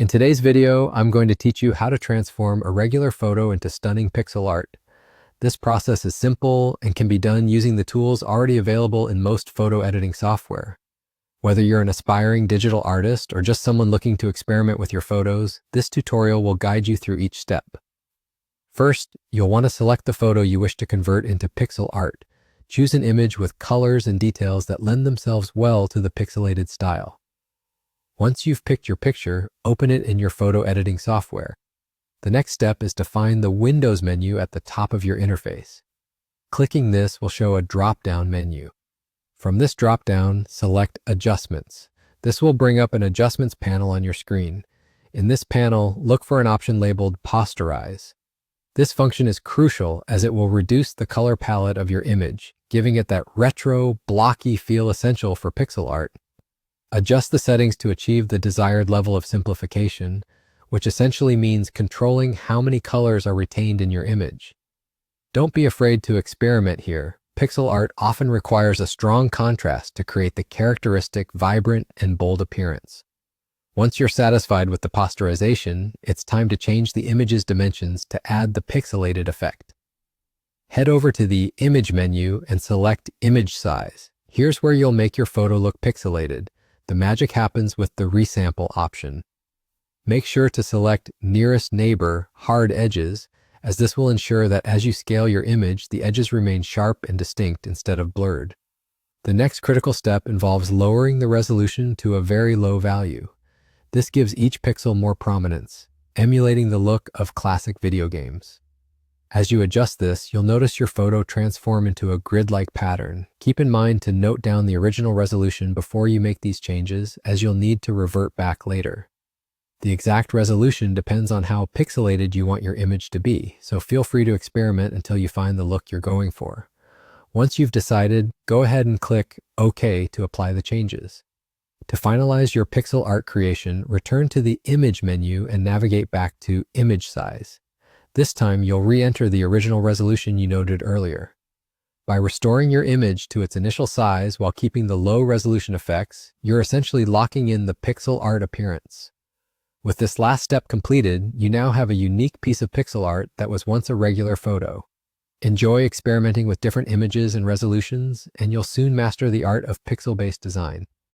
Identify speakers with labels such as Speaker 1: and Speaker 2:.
Speaker 1: In today's video, I'm going to teach you how to transform a regular photo into stunning pixel art. This process is simple and can be done using the tools already available in most photo editing software. Whether you're an aspiring digital artist or just someone looking to experiment with your photos, this tutorial will guide you through each step. First, you'll want to select the photo you wish to convert into pixel art. Choose an image with colors and details that lend themselves well to the pixelated style. Once you've picked your picture, open it in your photo editing software. The next step is to find the Windows menu at the top of your interface. Clicking this will show a drop-down menu. From this drop-down, select Adjustments. This will bring up an Adjustments panel on your screen. In this panel, look for an option labeled Posterize. This function is crucial as it will reduce the color palette of your image, giving it that retro, blocky feel essential for pixel art. Adjust the settings to achieve the desired level of simplification, which essentially means controlling how many colors are retained in your image. Don't be afraid to experiment here. Pixel art often requires a strong contrast to create the characteristic, vibrant, and bold appearance. Once you're satisfied with the posterization, it's time to change the image's dimensions to add the pixelated effect. Head over to the Image menu and select Image Size. Here's where you'll make your photo look pixelated. The magic happens with the Resample option. Make sure to select Nearest Neighbor, Hard Edges, as this will ensure that as you scale your image, the edges remain sharp and distinct instead of blurred. The next critical step involves lowering the resolution to a very low value. This gives each pixel more prominence, emulating the look of classic video games. As you adjust this, you'll notice your photo transform into a grid-like pattern. Keep in mind to note down the original resolution before you make these changes, as you'll need to revert back later. The exact resolution depends on how pixelated you want your image to be, so feel free to experiment until you find the look you're going for. Once you've decided, go ahead and click OK to apply the changes. To finalize your pixel art creation, return to the Image menu and navigate back to Image Size. This time, you'll re-enter the original resolution you noted earlier. By restoring your image to its initial size while keeping the low resolution effects, you're essentially locking in the pixel art appearance. With this last step completed, you now have a unique piece of pixel art that was once a regular photo. Enjoy experimenting with different images and resolutions, and you'll soon master the art of pixel-based design.